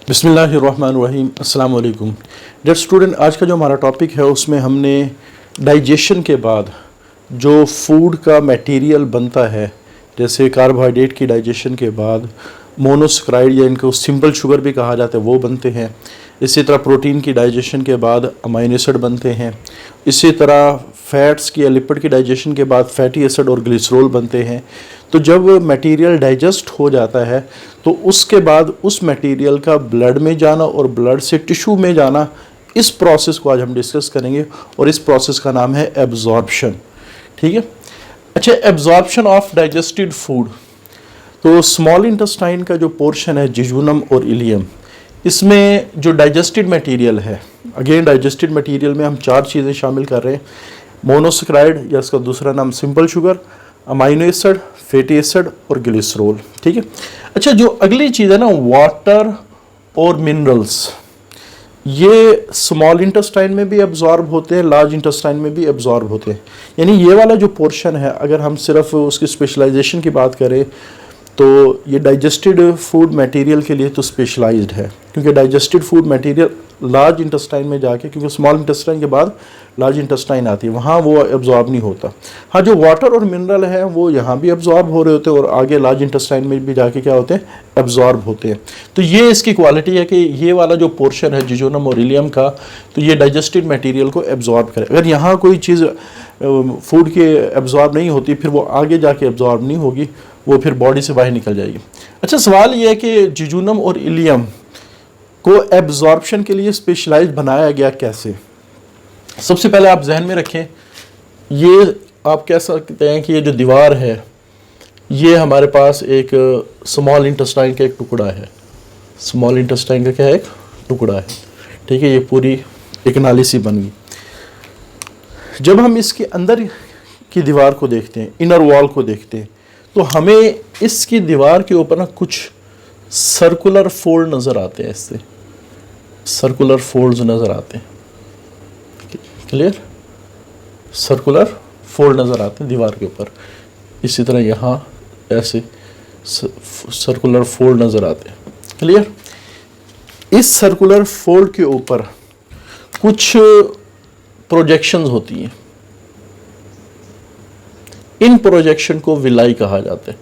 बिस्मिल्लाहिर्रहमानिर्रहीम। अस्सलाम वालेकुम डियर स्टूडेंट। आज का जो हमारा टॉपिक है उसमें हमने डाइजेशन के बाद जो फूड का मटेरियल बनता है, जैसे कार्बोहाइड्रेट की डाइजेशन के बाद मोनोसैकेराइड या इनको सिंपल शुगर भी कहा जाता है वो बनते हैं। इसी तरह प्रोटीन की डाइजेशन के बाद अमीनो एसिड बनते हैं। इसी तरह फैट्स की या लिपिड की डाइजेशन के बाद फैटी एसिड और ग्लिसरॉल बनते हैं। तो जब मटेरियल डाइजेस्ट हो जाता है तो उसके बाद उस मटेरियल का ब्लड में जाना और ब्लड से टिश्यू में जाना, इस प्रोसेस को आज हम डिस्कस करेंगे और इस प्रोसेस का नाम है एब्जॉर्प्शन। ठीक है। अच्छा, एब्जॉर्प्शन ऑफ डाइजेस्टेड फूड। तो स्मॉल इंटेस्टाइन का जो पोर्शन है जिजूनम और इलियम, इसमें जो डाइजेस्टेड मटेरियल है, अगेन डाइजेस्टेड मटेरियल में हम 4 चीज़ें शामिल कर रहे हैं। मोनोसैकेराइड या इसका दूसरा नाम simple sugar, amino acid, fatty acid और ग्लिसरॉल। ठीक है। अच्छा, जो अगली चीज़ है ना, वाटर और मिनरल्स, ये स्मॉल इंटेस्टाइन में भी एब्जॉर्ब होते हैं, लार्ज इंटेस्टाइन में भी एब्जॉर्ब होते हैं। यानी ये वाला जो पोर्शन है, अगर हम सिर्फ उसकी स्पेशलाइजेशन की बात करें तो ये डाइजेस्टेड फूड मटेरियल के लिए तो स्पेशलाइज्ड है, क्योंकि digested food material large intestine में जाके, क्योंकि स्मॉल इंटेस्टाइन के बाद लार्ज इंटेस्टाइन आती है, वहाँ वो एब्जॉर्ब नहीं होता। हाँ, जो वाटर और मिनरल है वो यहाँ भी एब्जॉर्ब हो रहे होते हैं और आगे लार्ज इंटेस्टाइन में भी जाके क्या होते हैं, एब्जॉर्ब होते हैं। तो ये इसकी क्वालिटी है कि ये वाला जो पोर्शन है जिजोनम और इलियम का, तो ये डाइजेस्टेड मटेरियल को एब्जॉर्ब करे। अगर यहाँ कोई चीज़ फूड के एब्जॉर्ब नहीं होती, फिर वो आगे जाके एब्जॉर्ब नहीं होगी, वो फिर बॉडी से बाहर निकल जाएगी। अच्छा, सवाल ये है कि जिजूनम और इलियम को एब्जॉर्प्शन के लिए स्पेशलाइज बनाया गया कैसे। सबसे पहले आप जहन में रखें, ये आप कह सकते हैं कि ये जो दीवार है ये हमारे पास एक स्मॉल इंटेस्टाइन का एक टुकड़ा है। स्मॉल इंटेस्टाइन का क्या है, एक टुकड़ा है। ठीक है। ये पूरी एक नाली सी बन गई। जब हम इसके अंदर की दीवार को देखते हैं, इनर वॉल को देखते हैं, तो हमें इसकी दीवार के ऊपर ना कुछ सर्कुलर फोल्ड नज़र आते हैं। इससे सर्कुलर फोल्ड्स नज़र आते हैं। क्लियर? सर्कुलर फोल्ड नज़र आते हैं दीवार के ऊपर। इसी तरह यहाँ ऐसे सर्कुलर फोल्ड नज़र आते हैं। क्लियर? इस सर्कुलर फोल्ड के ऊपर कुछ प्रोजेक्शंस होती हैं। इन प्रोजेक्शन को विलाई कहा जाता है।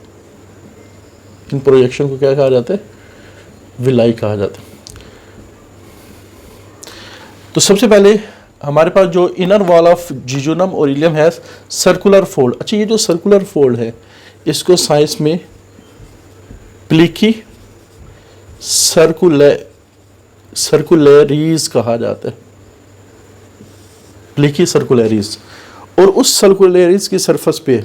इन प्रोजेक्शन को क्या कहा जाता है, विलाई कहा जाता है। तो सबसे पहले हमारे पास जो इनर वॉल ऑफ जिजोनम और इलियम है, सर्कुलर फोल्ड। अच्छा, ये जो सर्कुलर फोल्ड है इसको साइंस में प्लीकी सर्कुलरीज कहा जाता है। प्लीकी सर्कुलरीज। और उस सर्कुलरीज की सरफेस पे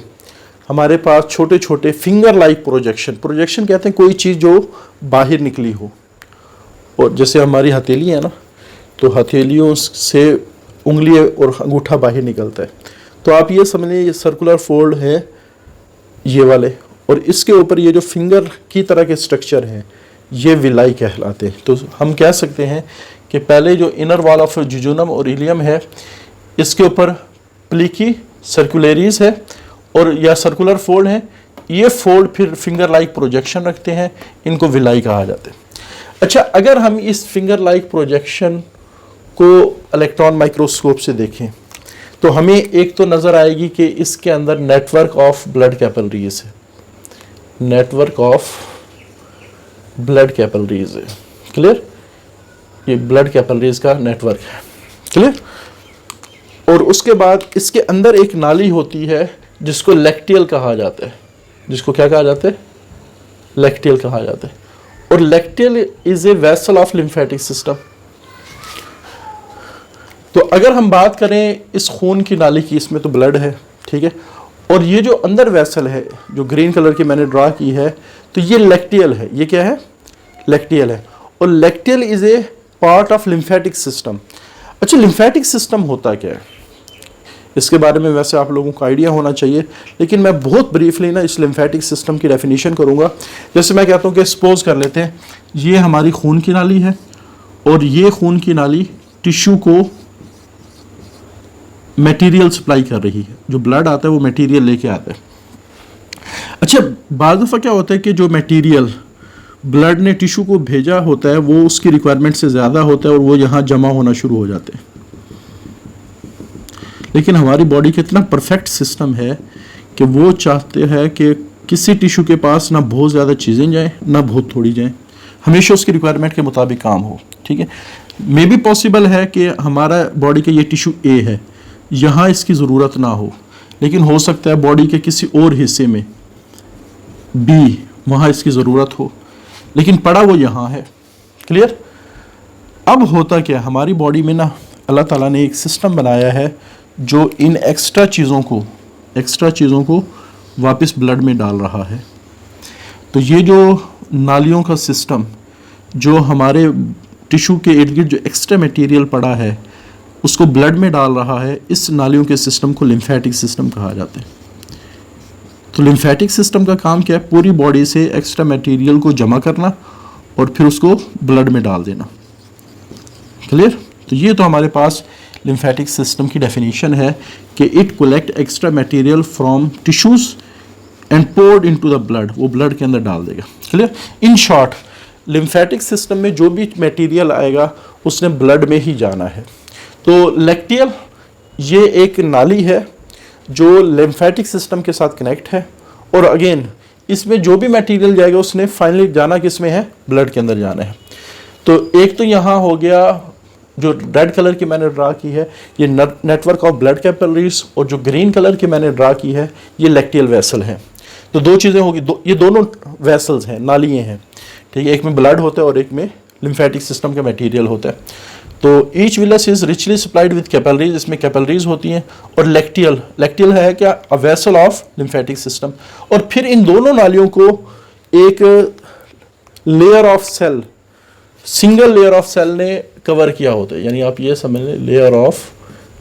हमारे पास छोटे छोटे फिंगर लाइक प्रोजेक्शन कहते हैं कोई चीज़ जो बाहर निकली हो। और जैसे हमारी हथेली है ना, तो हथेलियों से उंगली और अंगूठा बाहर निकलता है। तो आप ये समझ लें, ये सर्कुलर फोल्ड है ये वाले, और इसके ऊपर ये जो फिंगर की तरह के स्ट्रक्चर हैं ये विलाई कहलाते हैं। तो हम कह सकते हैं कि पहले जो इनर वॉल ऑफ जिजोनम और इलियम है, इसके ऊपर प्लीकी सर्कुलरीज है और या सर्कुलर फोल्ड है। ये फोल्ड फिर फिंगर लाइक प्रोजेक्शन रखते हैं, इनको विलाई कहा जाता है। अच्छा, अगर हम इस फिंगर लाइक प्रोजेक्शन को इलेक्ट्रॉन माइक्रोस्कोप से देखें तो हमें एक तो नज़र आएगी कि इसके अंदर नेटवर्क ऑफ ब्लड कैपिलरीज है। नेटवर्क ऑफ ब्लड कैपिलरीज है। क्लियर? ये ब्लड कैपिलरीज का नेटवर्क है। क्लियर? और उसके बाद इसके अंदर एक नाली होती है जिसको लैक्टियल कहा जाता है। जिसको क्या कहा जाता है, लैक्टियल कहा जाता है। और lacteal is a vessel of lymphatic system. तो अगर हम बात करें इस खून की नाली की, इसमें तो ब्लड है, ठीक है, और ये जो अंदर वेसल है जो ग्रीन कलर की मैंने ड्रा की है, तो ये लैक्टियल है। ये क्या है, लैक्टियल है। और lacteal is a part of lymphatic system. अच्छा, लिम्फेटिक सिस्टम होता क्या है, इसके बारे में वैसे आप लोगों को आइडिया होना चाहिए, लेकिन मैं बहुत ब्रीफली ना इस लिम्फेटिक सिस्टम की डेफिनेशन करूंगा। जैसे मैं कहता हूं कि सपोज कर लेते हैं ये हमारी खून की नाली है और ये खून की नाली टिश्यू को मटेरियल सप्लाई कर रही है। जो ब्लड आता है वो मटेरियल लेके आता है। अच्छा, बाद दफ़ा क्या होता है कि जो मटेरियल ब्लड ने टिश्यू को भेजा होता है वो उसकी रिक्वायरमेंट से ज़्यादा होता है और वो यहाँ जमा होना शुरू हो जाते हैं। लेकिन हमारी बॉडी का इतना परफेक्ट सिस्टम है कि वो चाहते हैं कि किसी टिश्यू के पास ना बहुत ज़्यादा चीज़ें जाएं ना बहुत थोड़ी जाएं, हमेशा उसकी रिक्वायरमेंट के मुताबिक काम हो। ठीक है, मे भी पॉसिबल है कि हमारा बॉडी का ये टिश्यू ए है, यहाँ इसकी ज़रूरत ना हो, लेकिन हो सकता है बॉडी के किसी और हिस्से में बी वहाँ इसकी ज़रूरत हो, लेकिन पड़ा वो यहाँ है। क्लियर। अब होता क्या, हमारी बॉडी में ना अल्लाह ताला ने एक सिस्टम बनाया है जो इन एक्स्ट्रा चीज़ों को वापस ब्लड में डाल रहा है। तो ये जो नालियों का सिस्टम जो हमारे टिश्यू के इर्द गिर्द जो एक्स्ट्रा मटेरियल पड़ा है उसको ब्लड में डाल रहा है, इस नालियों के सिस्टम को लिम्फेटिक सिस्टम कहा जाता है। तो लिम्फेटिक सिस्टम का काम क्या है, पूरी बॉडी से एक्स्ट्रा मटेरियल को जमा करना और फिर उसको ब्लड में डाल देना। क्लियर। तो ये तो हमारे पास लिम्फेटिक सिस्टम की डेफिनेशन है कि it collect extra material from tissues and poured into the blood, वो ब्लड के अंदर डाल देगा। Clear. In short lymphatic system में जो भी मटेरियल आएगा उसने ब्लड में ही जाना है। तो लैक्टियल ये एक नाली है जो लिम्फेटिक सिस्टम के साथ कनेक्ट है और अगेन इसमें जो भी मटेरियल जाएगा उसने फाइनली जाना किस में है, ब्लड के अंदर जाना है। तो एक तो यहाँ हो गया जो रेड कलर की मैंने ड्रा की है ये नेटवर्क ऑफ ब्लड कैपिलरीज, और जो ग्रीन कलर की मैंने ड्रा की है ये लैक्टियल वेसल है। तो दो चीज़ें होगी, ये दोनों वेसल्स हैं, नालियाँ हैं। ठीक है, एक में ब्लड होता है और एक में लिम्फेटिक सिस्टम का मटेरियल होता है। तो each villus is richly supplied with capillaries, इसमें कैपिलरीज होती हैं, और लैक्टियल है क्या, a vessel of lymphatic system. और फिर इन दोनों नालियों को एक layer of cell, single layer of cell ने कवर किया होता है। यानी आप ये समझ लें लेयर ऑफ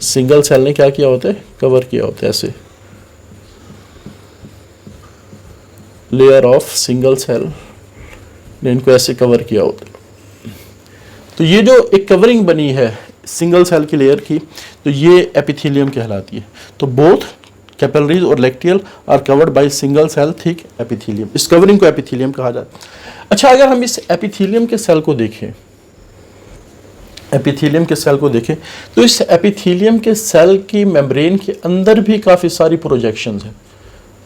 सिंगल सेल ने क्या किया होता है, कवर किया होता है। ऐसे लेयर ऑफ सिंगल सेल ने इनको ऐसे कवर किया होता है। तो ये जो एक कवरिंग बनी है सिंगल सेल की लेयर की, तो ये एपिथेलियम कहलाती है। तो बोथ कैपिलरीज और lacteal are covered by single cell thick epithelium. इस कवरिंग को एपिथेलियम कहा जाता है। अच्छा, अगर हम इस एपिथेलियम के सेल को देखें, तो इस एपिथेलियम के सेल की मेम्ब्रेन के अंदर भी काफ़ी सारी प्रोजेक्शंस हैं,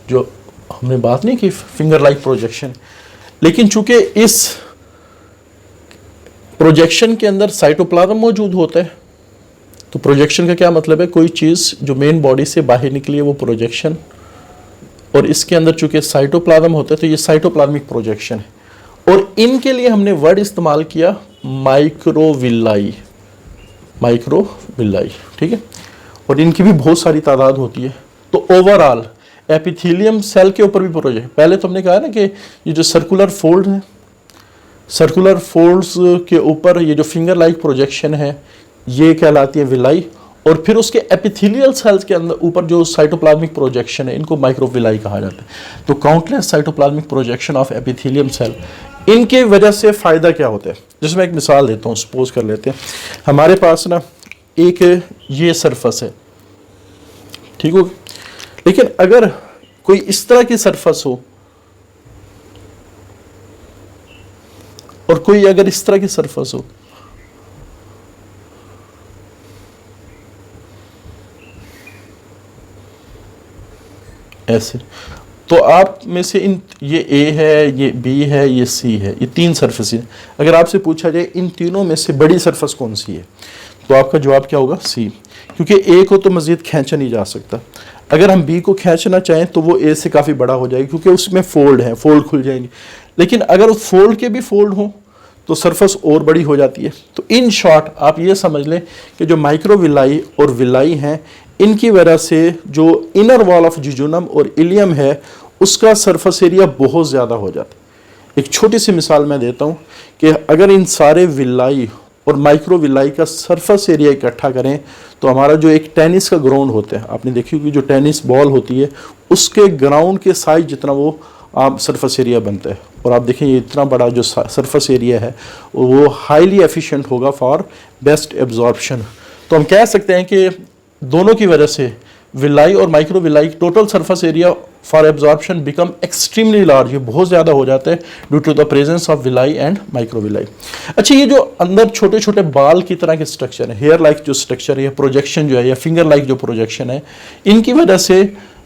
जो हमने बात नहीं की फिंगर लाइक प्रोजेक्शन। लेकिन चूंकि इस प्रोजेक्शन के अंदर साइटोप्लाज्म मौजूद होता है, तो प्रोजेक्शन का क्या मतलब है, कोई चीज़ जो मेन बॉडी से बाहर निकली है वो प्रोजेक्शन, और इसके अंदर चूंकि साइटोप्लाज्म होता है तो ये साइटोप्लाज्मिक प्रोजेक्शन है। और इनके लिए हमने वर्ड इस्तेमाल किया माइक्रोविलाई। ठीक है, और इनकी भी बहुत सारी तादाद होती है। तो ओवरऑल एपिथेलियम सेल के ऊपर भी प्रोजेक्ट, पहले तो हमने कहा ना कि ये जो सर्कुलर फोल्ड है, सर्कुलर फोल्ड्स के ऊपर ये जो फिंगर लाइक प्रोजेक्शन है ये कहलाती है विलाई, और फिर उसके एपिथेलियल सेल्स के अंदर ऊपर जो साइटोप्लाज्मिक प्रोजेक्शन है इनको माइक्रोविलाई कहा जाता है। तो countless cytoplasmic projection of epithelium cell, इनके वजह से फ़ायदा क्या होता है। जैसे मैं एक मिसाल देता हूँ, सपोज कर लेते हैं हमारे पास ना एक ये सरफस है, ठीक हो, लेकिन अगर कोई इस तरह की सरफस हो और कोई अगर इस तरह की सरफस हो, ऐसे, तो आप में से इन ये ए है, ये बी है, ये सी है, ये तीन सरफेस हैं। अगर आपसे पूछा जाए इन तीनों में से बड़ी सरफेस कौन सी है, तो आपका जवाब क्या होगा, सी, क्योंकि ए को तो मज़ीद खींचा नहीं जा सकता। अगर हम बी को खींचना चाहें तो वो ए से काफ़ी बड़ा हो जाएगा, क्योंकि उसमें फोल्ड है, फोल्ड खुल जाएंगे। लेकिन अगर उस फोल्ड के भी फोल्ड हों तो सरफेस और बड़ी हो जाती है। तो इन शॉर्ट आप ये समझ लें कि जो माइक्रोविलाई और विलाई हैं, इनकी वजह से जो इनर वॉल ऑफ जिजोनम और इलियम है उसका सरफेस एरिया बहुत ज़्यादा हो जाता है। एक छोटी सी मिसाल मैं देता हूँ कि अगर इन सारे विलाई और माइक्रोविलाई का सरफेस एरिया इकट्ठा करें तो हमारा जो एक टेनिस का ग्राउंड होता है, आपने देखी होगी जो टेनिस बॉल होती है उसके ग्राउंड के साइज जितना वो आप सरफेस एरिया बनता है, और आप देखें ये इतना बड़ा जो सरफेस एरिया है वो हाईली एफिशिएंट होगा फॉर बेस्ट एब्जॉर्प्शन। तो हम कह सकते हैं कि दोनों की वजह से विलाई और microvilli total surface area for absorption become extremely large, ये बहुत ज़्यादा हो जाता है due to the presence of villi and microvilli. अच्छा, ये जो अंदर छोटे छोटे बाल की तरह के स्ट्रक्चर है, हेयर लाइक जो स्ट्रक्चर है, प्रोजेक्शन जो है, या फिंगर लाइक जो प्रोजेक्शन है, इनकी वजह से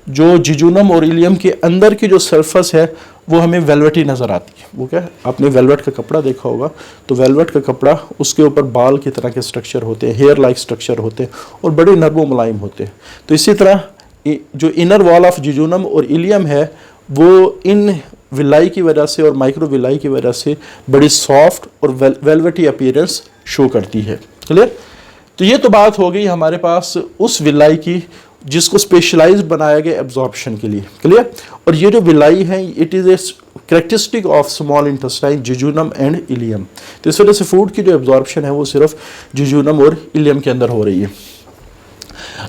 जो जिजूनम और इलियम के अंदर की जो सरफेस है वो हमें वेलवेटी नज़र आती है। वो क्या है, आपने वेलवेट का कपड़ा देखा होगा, तो वेलवेट का कपड़ा, उसके ऊपर बाल की तरह के स्ट्रक्चर होते हैं, हेयर लाइक स्ट्रक्चर होते हैं और बड़े नर्म मुलायम होते हैं। तो इसी तरह जो इनर वॉल ऑफ जिजूनम और इलियम है वो इन विलाई की वजह से और माइक्रो विलाई की वजह से बड़ी सॉफ्ट और वेलवेटी अपीयरेंस शो करती है। क्लियर? तो ये तो बात हो गई हमारे पास उस विलाई की जिसको स्पेशलाइज बनाया गया एब्जॉर्प्शन के लिए। क्लियर? और ये जो विलाई है, it is a characteristic of small intestine, jejunum and ileum. तो इस वजह से फूड की जो एब्जॉर्प्शन है वो सिर्फ जिजूनम और इलियम के अंदर हो रही है।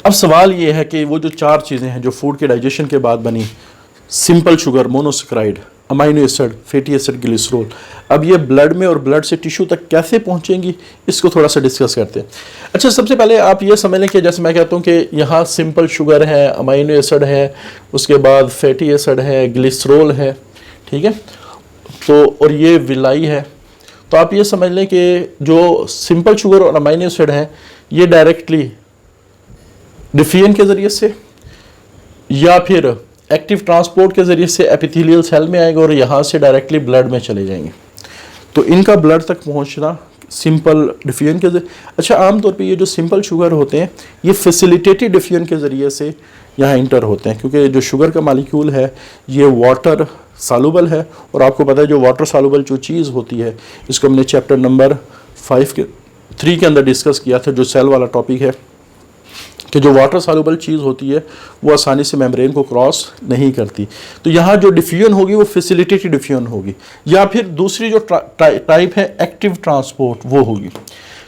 अब सवाल ये है कि वो जो 4 चीज़ें हैं जो फूड के डाइजेशन के बाद बनी, simple sugar, monosaccharide, amino acid, fatty acid, glycerol, अब ये ब्लड में और ब्लड से टिश्यू तक कैसे पहुंचेंगी, इसको थोड़ा सा डिस्कस करते हैं। अच्छा, सबसे पहले आप ये समझ लें कि जैसे मैं कहता हूँ कि यहाँ सिंपल शुगर है, अमाइनो एसिड है, उसके बाद फैटी एसिड है, ग्लिसरॉल है, ठीक है, तो और ये विलाई है। तो आप ये समझ लें कि जो सिंपल शुगर और अमाइनो एसिड है ये डायरेक्टली डिफियन के ज़रिए से या फिर एक्टिव ट्रांसपोर्ट के ज़रिए से एपिथेलियल सेल में आएगा और यहाँ से डायरेक्टली ब्लड में चले जाएंगे। तो इनका ब्लड तक पहुँचना सिंपल डिफियन के ज़रिए। अच्छा, आमतौर पे ये जो सिंपल शुगर होते हैं ये फैसिलिटेटेड डिफियन के ज़रिए से यहाँ इंटर होते हैं, क्योंकि जो शुगर का मालिक्यूल है ये वाटर सालुबल है, और आपको पता है जो वाटर सालुबल जो चीज़ होती है, इसको हमने चैप्टर नंबर 3 के अंदर डिस्कस किया था, जो सेल वाला टॉपिक है, कि जो वाटर सॉल्युबल चीज़ होती है वो आसानी से मेम्ब्रेन को क्रॉस नहीं करती। तो यहाँ जो डिफ्यूजन होगी वो फैसिलिटेटेड डिफ्यूजन होगी, या फिर दूसरी जो टाइप है एक्टिव ट्रांसपोर्ट वो होगी।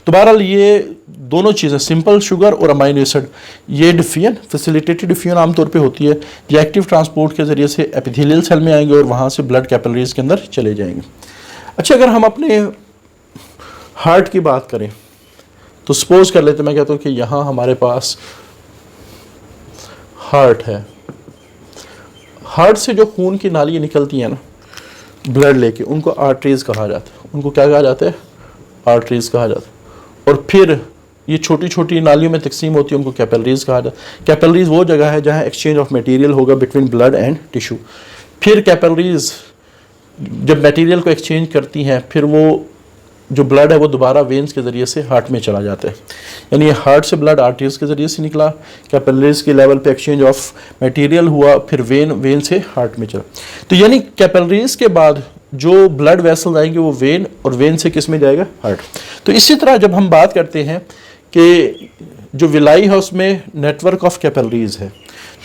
तो बहरहाल ये दोनों चीज़ें, सिंपल शुगर और अमाइनो एसिड, ये डिफ्यूजन फैसिलिटेटेड डिफ्यूजन आमतौर पे होती है, ये एक्टिव ट्रांसपोर्ट के ज़रिए से एपिथेलियल सेल में आएंगे और वहाँ से ब्लड कैपिलरीज के अंदर चले जाएंगे। अच्छा, अगर हम अपने हार्ट की बात करें तो सपोज कर लेते, मैं कहता हूँ कि यहाँ हमारे पास हार्ट है, हार्ट से जो खून की नालियाँ निकलती हैं ना ब्लड लेके, उनको आर्टरीज कहा जाता है। उनको क्या कहा जाता है? आर्टरीज कहा जाता है। और फिर ये छोटी छोटी नालियों में तकसीम होती है, उनको कैपिलरीज कहा जाता है। कैपिलरीज वो जगह है जहाँ एक्सचेंज ऑफ मटेरियल होगा बिटवीन ब्लड एंड टिश्यू। फिर कैपिलरीज जब मटेरियल को एक्सचेंज करती हैं, फिर वो जो ब्लड है वो दोबारा वेन्स के ज़रिए से हार्ट में चला जाता है। यानी ये हार्ट से ब्लड आर्टरीज के ज़रिए से निकला, कैपिलरीज के लेवल पे एक्सचेंज ऑफ मटेरियल हुआ, फिर वेन से हार्ट में चला। तो यानी कैपिलरीज के बाद जो ब्लड वेसल आएंगे वो वेन, और वेन से किस में जाएगा? हार्ट। तो इसी तरह जब हम बात करते हैं कि जो विलाई है उसमें नेटवर्क ऑफ कैपिलरीज है,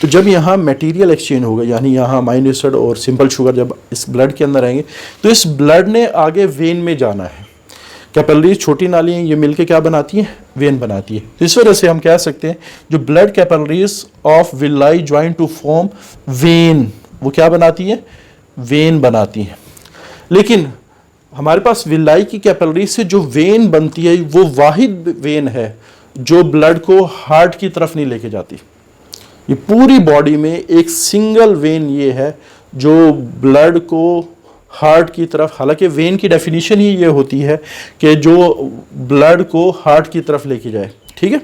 तो जब यहाँ मटेरियल एक्सचेंज होगा, यानी यहाँ अमाइनो एसिड और सिंपल शुगर जब इस ब्लड के अंदर आएंगे, तो इस ब्लड ने आगे वेन में जाना है। कैपिलरीज छोटी नालियाँ ये मिलके क्या बनाती हैं? वेन बनाती है। तो इस वजह से हम कह सकते हैं जो blood capillaries of villi join to form vein, वो क्या बनाती है? वेन बनाती हैं। लेकिन हमारे पास विलाई की कैपिलरीज से जो वेन बनती है वो वाहिद वेन है जो ब्लड को हार्ट की तरफ नहीं लेके जाती। ये पूरी बॉडी में एक सिंगल वेन ये है जो ब्लड को हार्ट की तरफ, हालांकि वेन की डेफिनेशन ही ये होती है कि जो ब्लड को हार्ट की तरफ लेके जाए, ठीक है।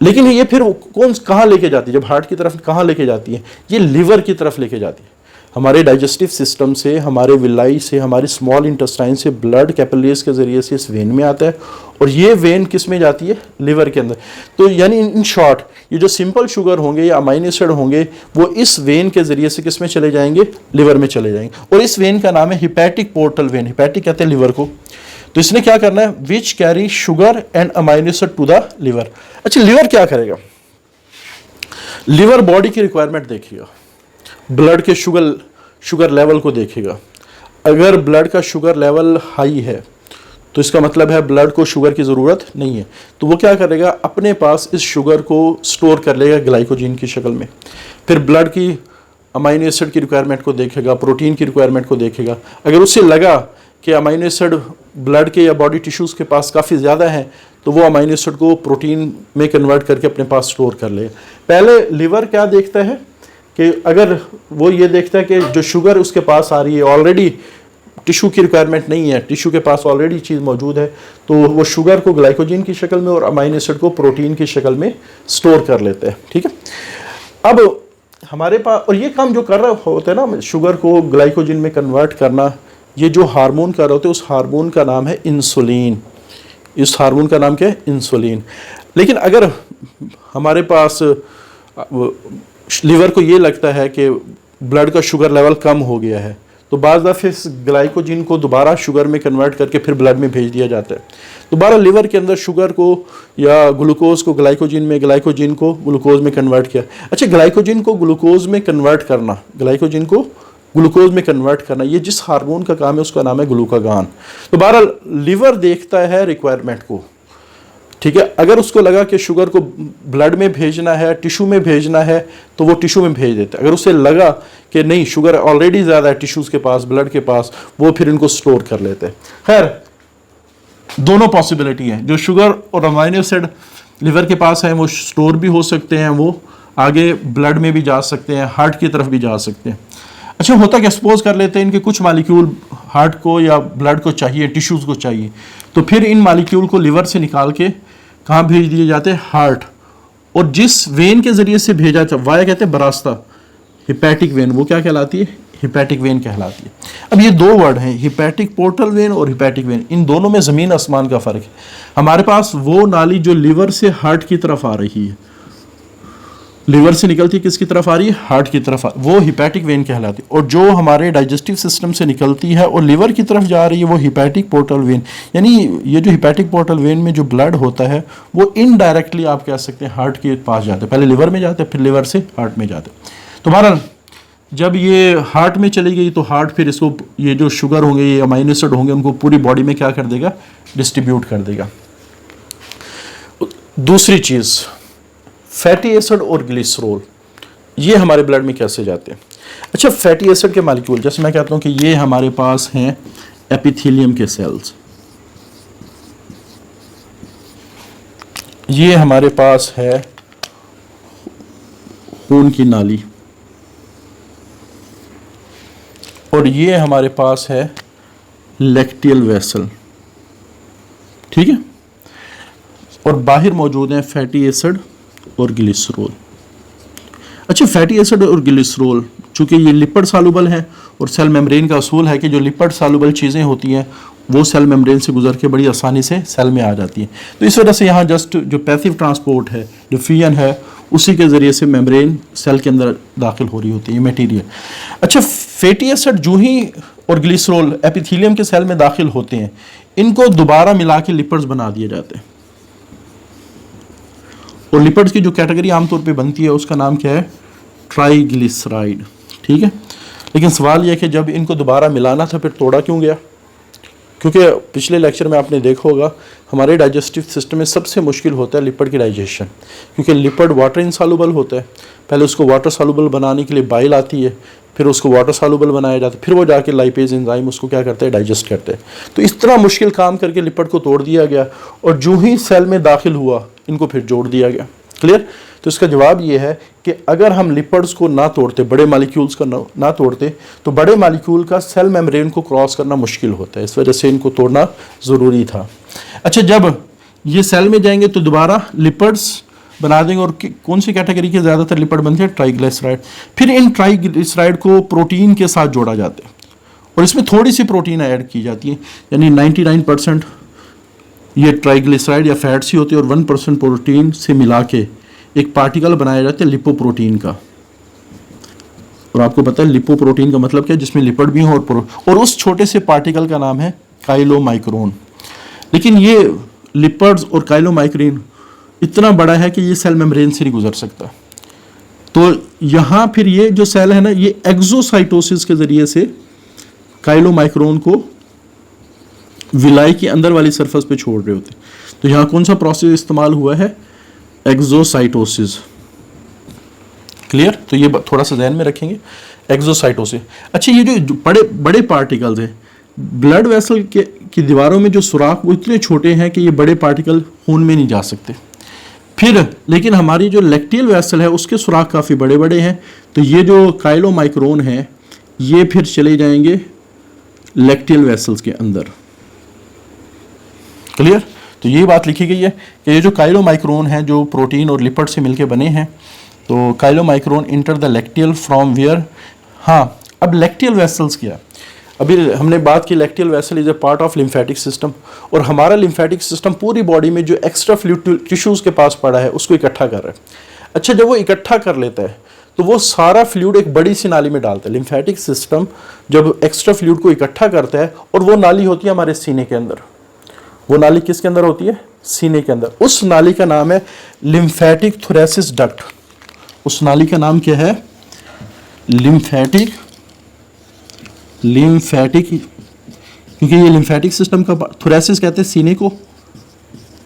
लेकिन ये फिर कहाँ लेके जाती है? जब हार्ट की तरफ कहाँ लेके जाती है? ये लिवर की तरफ लेके जाती है। हमारे डाइजेस्टिव सिस्टम से, हमारे विलाई से, हमारे स्मॉल इंटेस्टाइन से ब्लड कैपिलरीज के ज़रिए से इस वेन में आता है, और ये वेन किस में जाती है? लिवर के अंदर। तो यानी इन शॉर्ट ये जो सिंपल शुगर होंगे या अमाइनो एसिड होंगे वो इस वेन के ज़रिए से किस में चले जाएंगे? लिवर में चले जाएंगे। और इस वेन का नाम है हिपैटिक पोर्टल वेन। हिपैटिक कहते हैं लिवर को। तो इसने क्या करना है? Which carry sugar and amino acid to the liver. अच्छा, लिवर क्या करेगा? लिवर बॉडी की रिक्वायरमेंट देखेगा, ब्लड के शुगर लेवल को देखेगा। अगर ब्लड का शुगर लेवल हाई है तो इसका मतलब है ब्लड को शुगर की ज़रूरत नहीं है, तो वो क्या करेगा? अपने पास इस शुगर को स्टोर कर लेगा ग्लाइकोजन की शक्ल में। फिर ब्लड की अमाइनो एसिड की रिक्वायरमेंट को देखेगा, प्रोटीन की रिक्वायरमेंट को देखेगा। अगर उससे लगा कि अमाइनो एसिड ब्लड के या बॉडी टिश्यूज़ के पास काफ़ी ज़्यादा है तो वो अमाइनो एसिड को प्रोटीन में कन्वर्ट करके अपने पास स्टोर कर लेगा। पहले लिवर क्या देखता है कि अगर वो ये देखता है कि जो शुगर उसके पास आ रही है ऑलरेडी टिश्यू की रिक्वायरमेंट नहीं है, टिश्यू के पास ऑलरेडी चीज़ मौजूद है, तो वो शुगर को ग्लाइकोजन की शक्ल में और अमाइनो एसिड को प्रोटीन की शक्ल में स्टोर कर लेते हैं। ठीक है, अब हमारे पास, और ये काम जो कर रहा होता है ना शुगर को ग्लाइकोजन में कन्वर्ट करना, ये जो हार्मोन कर रहे होते हैं उस हार्मोन का नाम है इंसुलिन। इस हार्मोन का नाम क्या है? इंसुलिन। लेकिन अगर हमारे पास लीवर को ये लगता है कि ब्लड का शुगर लेवल कम हो गया है, तो बाज़ दफ़े इस ग्लाइकोजन को दोबारा शुगर में कन्वर्ट करके फिर ब्लड में भेज दिया जाता है। दोबारा लिवर के अंदर शुगर को या ग्लूकोज को ग्लाइकोजन में, ग्लाइकोजन को ग्लूकोज में कन्वर्ट किया। अच्छा, ग्लाइकोजन को ग्लूकोज में कन्वर्ट करना, ग्लाइकोजन को ग्लूकोज में कन्वर्ट करना, ये जिस हार्मोन का काम है उसका नाम है ग्लूकागान। तो बहरहाल लिवर देखता है रिक्वायरमेंट को, ठीक है। अगर उसको लगा कि शुगर को ब्लड में भेजना है, टिश्यू में भेजना है, तो वो टिश्यू में भेज देता है। अगर उसे लगा कि नहीं शुगर ऑलरेडी ज़्यादा है टिश्यूज़ के पास, ब्लड के पास, वो फिर इनको स्टोर कर लेते हैं। खैर, दोनों पॉसिबिलिटी है, जो शुगर और अमाइनो एसिड लिवर के पास है वो स्टोर भी हो सकते हैं, वो आगे ब्लड में भी जा सकते हैं, हार्ट की तरफ भी जा सकते हैं। अच्छा, होता क्या, सपोज कर लेते हैं इनके कुछ मालिक्यूल हार्ट को या ब्लड को चाहिए, टिश्यूज़ को चाहिए, तो फिर इन मालिक्यूल को लिवर से निकाल के कहाँ भेज दिए जाते हैं? हार्ट। और जिस वेन के ज़रिए से भेजा जाता है, वाया कहते हैं बरास्ता, हिपैटिक वेन, वो क्या कहलाती है? हिपैटिक वेन कहलाती है। अब ये दो वर्ड हैं, हिपैटिक पोर्टल वेन और हिपैटिक वेन, इन दोनों में ज़मीन आसमान का फ़र्क है। हमारे पास वो नाली जो लिवर से हार्ट की तरफ आ रही है, लिवर से निकलती है किसकी तरफ आ रही है? हार्ट की तरफ, वो हिपैटिक वेन कहलाती है। और जो हमारे डाइजेस्टिव सिस्टम से निकलती है और लिवर की तरफ जा रही है वो हिपैटिक पोर्टल वेन। यानी ये जो हिपैटिक पोर्टल वेन में जो ब्लड होता है वो इनडायरेक्टली आप कह सकते हैं हार्ट के पास जाते हैं, पहले लिवर में जाते हैं फिर लिवर से हार्ट में जाते हैं। तो बहरहाल जब ये हार्ट में चली गई तो हार्ट फिर इसको, ये जो शुगर होंगे, ये अमाइनो एसिड होंगे, उनको पूरी बॉडी में क्या कर देगा? डिस्ट्रीब्यूट कर देगा। दूसरी चीज़, फैटी एसिड और ग्लिसरॉल, ये हमारे ब्लड में कैसे जाते हैं? अच्छा, फैटी एसिड के मालिक्यूल, जैसे मैं कहता हूं कि ये हमारे पास हैं एपिथेलियम के सेल्स, ये हमारे पास है खून की नाली, और ये हमारे पास है लैक्टियल वेसल, ठीक है। और बाहर मौजूद हैं फैटी एसिड और ग्लिसरॉल। अच्छा, फैटी एसिड और ग्लिसरॉल चूंकि ये लिपिड सॉल्युबल है और सेल मेम्ब्रेन का असूल है कि जो लिपिड सॉल्युबल चीज़ें होती हैं वो सेल मेम्ब्रेन से गुजर के बड़ी आसानी से सेल में आ जाती हैं, तो इस वजह से यहाँ जस्ट जो पैसिव ट्रांसपोर्ट है, जो फिजन है, उसी के ज़रिए से मेम्ब्रेन सेल के अंदर दाखिल हो रही होती है मटेरियल। अच्छा, फैटी एसिड जो ही और ग्लिसरॉल एपिथेलियम के सेल में दाखिल होते हैं, इनको दोबारा मिला के लिपिड्स बना दिए जाते हैं। और लिपिड्स की जो कैटेगरी आमतौर पे बनती है उसका नाम क्या है? ट्राइग्लिसराइड, ठीक है। लेकिन सवाल यह कि जब इनको दोबारा मिलाना था फिर तोड़ा क्यों गया? क्योंकि पिछले लेक्चर में आपने देखा होगा हमारे डाइजेस्टिव सिस्टम में सबसे मुश्किल होता है लिपिड की डाइजेशन, क्योंकि लिपिड वाटर इनसॉल्युबल होता है। पहले उसको वाटर सॉल्युबल बनाने के लिए बाइल आती है, फिर उसको वाटर सॉल्युबल बनाया जाता है, फिर वो जाके लाइपेज एंजाइम उसको क्या करते हैं? डाइजेस्ट करते हैं। तो इस तरह मुश्किल काम करके लिपिड को तोड़ दिया गया और जो ही सेल में दाखिल हुआ इनको फिर जोड़ दिया गया। क्लियर? तो इसका जवाब ये है कि अगर हम लिपिड्स को ना तोड़ते, बड़े मालिक्यूल्स को ना तोड़ते, तो बड़े मालिक्यूल का सेल मेम्ब्रेन को क्रॉस करना मुश्किल होता है, इस वजह से इनको तोड़ना ज़रूरी था। अच्छा, जब ये सेल में जाएंगे तो दोबारा लिपिड्स बना देंगे, और कौन सी कैटेगरी के ज़्यादातर लिपिड बनते हैं? ट्राइग्लिसराइड। फिर इन ट्राइग्लिसराइड को प्रोटीन के साथ जोड़ा जाता है और इसमें थोड़ी सी प्रोटीन ऐड की जाती है, यानी 99% ये ट्राइग्लिसराइड या फैट्स ही होते हैं और 1% प्रोटीन से मिला के एक पार्टिकल बनाया जाता है लिपोप्रोटीन का। और आपको पता है लिपोप्रोटीन का मतलब क्या है? जिसमें लिपिड भी हो और उस छोटे से पार्टिकल का नाम है काइलोमाइक्रोन। लेकिन ये लिपिड्स और काइलोमाइक्रोन इतना बड़ा है कि ये सेल मेम्ब्रेन से नहीं गुजर सकता। तो यहाँ फिर ये जो सेल है ना, ये एक्सोसाइटोसिस के जरिए से काइलोमाइक्रोन को विलाई के अंदर वाली सरफेस पे छोड़ रहे होते। तो यहाँ कौन सा प्रोसेस इस्तेमाल हुआ है? एक्सोसाइटोसिस। क्लियर? तो ये थोड़ा सा ध्यान में रखेंगे, एक्सोसाइटोसिस। अच्छा, ये जो बड़े बड़े पार्टिकल्स हैं ब्लड वेसल की दीवारों में, जो सुराख वो इतने छोटे हैं कि ये बड़े पार्टिकल खून में नहीं जा सकते। फिर लेकिन हमारी जो लैक्टियल वेसल है उसके सुराख काफ़ी बड़े बड़े हैं, तो ये जो काइलोमाइक्रोन है ये फिर चले जाएंगे लैक्टियल वेसल्स के अंदर। क्लियर? तो ये बात लिखी गई है कि ये जो काइलोमाइक्रोन है जो प्रोटीन और लिपिड से मिलके बने हैं, तो chylomicron enter the lacteal from where. हाँ, अब लैक्टियल वेसल्स क्या, अभी हमने बात की lacteal vessel is a part of lymphatic system, और हमारा लिम्फेटिक सिस्टम पूरी बॉडी में जो एक्स्ट्रा फ्लूइड टिश्यूज़ के पास पड़ा है उसको इकट्ठा कर रहा है। अच्छा, जब वो इकट्ठा कर लेता है तो वो सारा फ्लूइड एक बड़ी सी नाली में डालता है। लिम्फेटिक सिस्टम जब एक्स्ट्रा फ्लूइड को इकट्ठा करता है, और वो नाली होती है हमारे सीने के अंदर। वो नाली किसके अंदर होती है? सीने के अंदर। उस नाली का नाम है लिम्फेटिक थोरेसिस डक्ट। उस नाली का नाम क्या है? लिम्फेटिक, क्योंकि ये लिम्फेटिक सिस्टम का, थोरेसिस कहते हैं सीने को,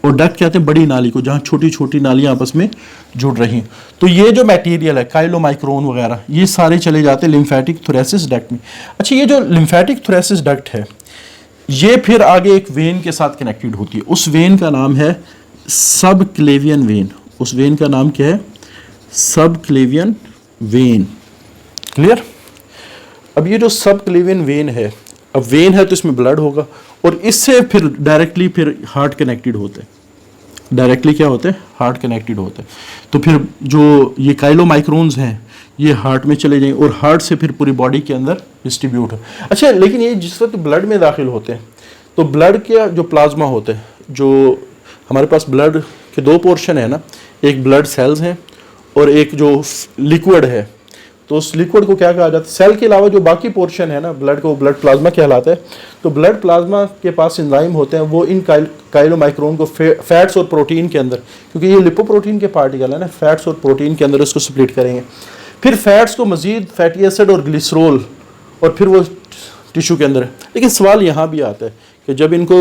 और डक्ट कहते हैं बड़ी नाली को, जहाँ छोटी छोटी नालियाँ आपस में जुड़ रही हैं। तो ये जो मटेरियल है काइलोमाइक्रोन वगैरह, ये सारे चले जाते हैं लिम्फेटिक थोरेसिस डक्ट में। अच्छा, ये जो लिम्फेटिक थोरेसिस डक्ट है ये फिर आगे एक वेन के साथ कनेक्टेड होती है। उस वेन का नाम है सबक्लेवियन वेन। उस वेन का नाम क्या है? Subclavian vein. क्लियर? अब ये जो सबक्लेवियन वेन है, अब वेन है तो इसमें ब्लड होगा, और इससे फिर डायरेक्टली फिर हार्ट कनेक्टेड होते हैं। डायरेक्टली क्या होते हैं? हार्ट कनेक्टेड होते हैं। तो फिर जो ये काइलोमाइक्रोन्स हैं ये हार्ट में चले जाएंगे, और हार्ट से फिर पूरी बॉडी के अंदर डिस्ट्रीब्यूट हो। अच्छा, लेकिन ये जिस वक्त ब्लड में दाखिल होते हैं तो ब्लड के जो प्लाज्मा होते हैं, जो हमारे पास ब्लड के दो पोर्शन है ना, एक ब्लड सेल्स हैं और एक जो लिक्विड है, तो उस लिक्विड को क्या कहा जाता है? सेल के अलावा जो बाकी पोर्शन है ना ब्लड को, ब्लड प्लाज्मा कहलाता है। तो ब्लड प्लाज्मा के पास एंजाइम होते हैं, वो इन काइलोमाइक्रोन को फैट्स और प्रोटीन के अंदर, क्योंकि ये लिपोप्रोटीन के पार्टिकल है ना, फैट्स और प्रोटीन के अंदर उसको स्प्लिट करेंगे। फिर फैट्स को मजीद फैटी एसिड और ग्लिसरॉल, और फिर वो टिश्यू के अंदर है। लेकिन सवाल यहाँ भी आता है कि जब इनको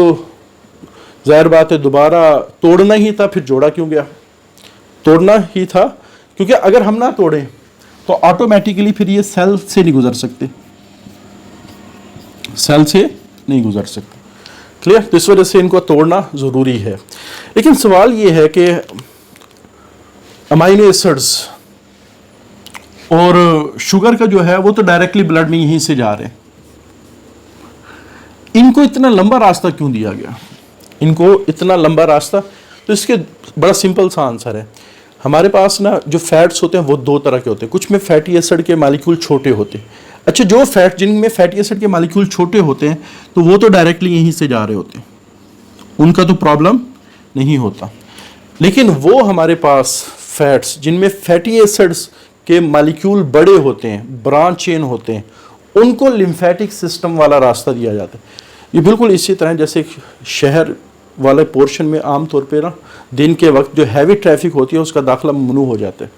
ज़ाहिर बात है दोबारा तोड़ना ही था, फिर जोड़ा क्यों गया? तोड़ना ही था, क्योंकि अगर हम ना तोड़ें तो ऑटोमेटिकली फिर ये सेल से नहीं गुजर सकते, सेल से नहीं गुजर सकते। क्लियर? तो इस वजह से इनको तोड़ना ज़रूरी है। लेकिन सवाल ये है कि अमाइनो एसिड्स और शुगर का जो है वो तो डायरेक्टली ब्लड में यहीं से जा रहे हैं, इनको इतना लंबा रास्ता क्यों दिया गया? इनको इतना लंबा रास्ता, तो इसके बड़ा सिंपल सा आंसर है। हमारे पास ना जो फैट्स होते हैं वो दो तरह के होते हैं, कुछ में फैटी एसिड के मालिक्यूल छोटे होते हैं। अच्छा, जो फैट जिनमें फैटी एसिड के मालिक्यूल छोटे होते हैं तो वो तो डायरेक्टली यहीं से जा रहे होते हैं, उनका तो प्रॉब्लम नहीं होता। लेकिन वो हमारे पास फैट्स जिनमें फैटी एसिड्स के मालिक्यूल बड़े होते हैं, ब्रांच चेन होते हैं, उनको लिम्फेटिक सिस्टम वाला रास्ता दिया जाता है। ये बिल्कुल इसी तरह जैसे शहर वाले पोर्शन में आमतौर पे ना दिन के वक्त जो हैवी ट्रैफिक होती है उसका दाखिला ममनू हो जाता है।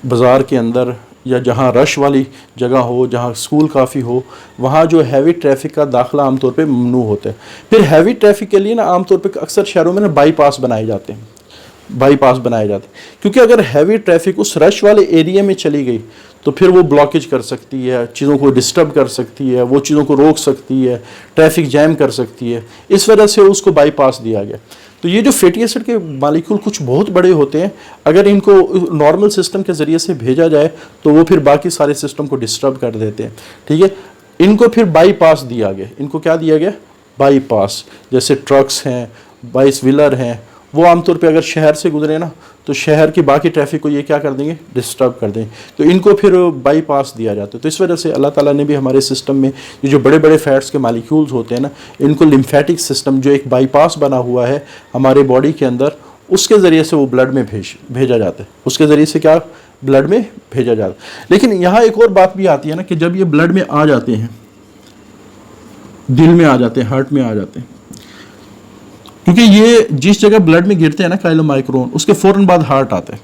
बाज़ार के अंदर या जहाँ रश वाली जगह हो, जहाँ स्कूल काफ़ी हो, वहाँ जो हैवी ट्रैफिक का दाखिला आमतौर पे ममनू होता है। फिर हैवी ट्रैफिक के लिए ना आमतौर पे अक्सर शहरों में ना बाईपास बनाए जाते हैं, क्योंकि अगर हैवी ट्रैफिक उस रश वाले एरिया में चली गई तो फिर वो ब्लॉकेज कर सकती है, चीज़ों को डिस्टर्ब कर सकती है, वो चीज़ों को रोक सकती है, ट्रैफिक जैम कर सकती है। इस वजह से उसको बाईपास दिया गया। तो ये जो फैटी एसिड के मालिक्यूल कुछ बहुत बड़े होते हैं, अगर इनको नॉर्मल सिस्टम के ज़रिए से भेजा जाए तो वो फिर बाकी सारे सिस्टम को डिस्टर्ब कर देते हैं। ठीक है, इनको फिर बाईपास दिया गया। इनको क्या दिया गया? बाईपास। जैसे ट्रक्स हैं, बाईस व्हीलर हैं, वो आमतौर पे अगर शहर से गुजरे ना तो शहर की बाकी ट्रैफिक को ये क्या कर देंगे? डिस्टर्ब कर देंगे। तो इनको फिर बाईपास दिया जाता है। तो इस वजह से अल्लाह ताला ने भी हमारे सिस्टम में ये जो बड़े बड़े फैट्स के मालिक्यूल्स होते हैं ना, इनको लिम्फेटिक सिस्टम जो एक बाईपास बना हुआ है हमारे बॉडी के अंदर, उसके ज़रिए से वो ब्लड में भेजा जाता है। उसके ज़रिए से क्या ब्लड में भेजा जाता है। लेकिन यहाँ एक और बात भी आती है ना कि जब ये ब्लड में आ जाते हैं, दिल में आ जाते हैं, हार्ट में आ जाते हैं, क्योंकि ये जिस जगह ब्लड में गिरते हैं ना काइलोमाइक्रोन, उसके फ़ौरन बाद हार्ट आता है।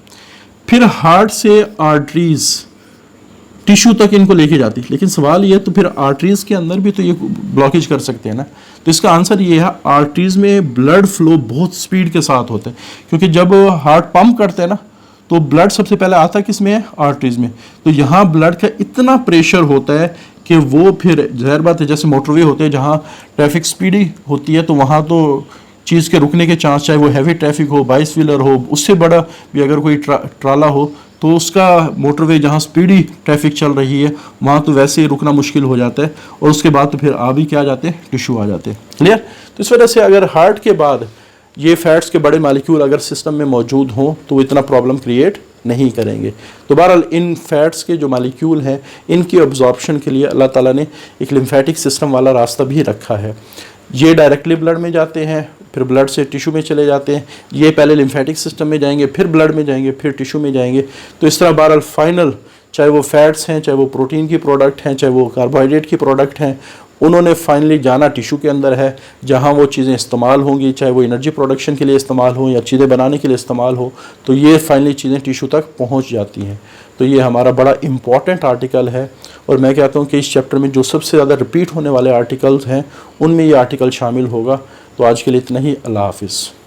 फिर हार्ट से आर्टरीज टिश्यू तक इनको लेके जाती है। लेकिन सवाल ये, तो फिर आर्टरीज के अंदर भी तो ये ब्लॉकेज कर सकते हैं ना। तो इसका आंसर ये है, आर्टरीज में ब्लड फ्लो बहुत स्पीड के साथ होता है, क्योंकि जब हार्ट पंप करते हैं ना तो ब्लड सबसे पहले आता किस में है? आर्टरीज में। तो यहाँ ब्लड का इतना प्रेशर होता है कि वो फिर ज़ाहिर बात है जैसे मोटरवे होते हैं जहाँ ट्रैफिक स्पीडी होती है तो वहाँ तो चीज़ के रुकने के चांस, चाहे वो हैवी ट्रैफिक हो, 22 व्हीलर हो, उससे बड़ा भी अगर कोई ट्राला हो, तो उसका मोटरवे जहाँ स्पीडी ट्रैफिक चल रही है वहाँ तो वैसे ही रुकना मुश्किल हो जाता है, और उसके बाद तो फिर भी क्या आ जाते हैं, टिश्यू आ जाते हैं। क्लियर? तो इस वजह से अगर हार्ट के बाद ये फैट्स के बड़े मालिक्यूल अगर सिस्टम में मौजूद हों तो इतना प्रॉब्लम क्रिएट नहीं करेंगे। तो बहरहाल इन फैट्स के जो मालिक्यूल हैं इनकी अब्जॉर्प्शन के लिए अल्लाह ताला ने एक लिम्फेटिक सिस्टम वाला रास्ता भी रखा है। ये डायरेक्टली ब्लड में जाते हैं, फिर ब्लड से टिश्यू में चले जाते हैं। ये पहले लिम्फेटिक सिस्टम में जाएंगे, फिर ब्लड में जाएंगे, फिर टिश्यू में जाएंगे। तो इस तरह बहरहाल फाइनल, चाहे वो फैट्स हैं, चाहे वो प्रोटीन की प्रोडक्ट हैं, चाहे वो कार्बोहाइड्रेट की प्रोडक्ट हैं, उन्होंने फाइनली जाना टिश्यू के अंदर है, जहाँ वो चीज़ें इस्तेमाल होंगी, चाहे वो एनर्जी प्रोडक्शन के लिए इस्तेमाल हो या चीज़ें बनाने के लिए इस्तेमाल हो, तो ये फाइनली चीज़ें टिश्यू तक पहुँच जाती हैं। तो ये हमारा बड़ा इम्पॉर्टेंट आर्टिकल है, और मैं कहता हूँ कि इस चैप्टर में जो सबसे ज़्यादा रिपीट होने वाले आर्टिकल्स हैं उनमें ये आर्टिकल शामिल होगा। तो आज के लिए इतना ही। अल्लाह हाफिज़।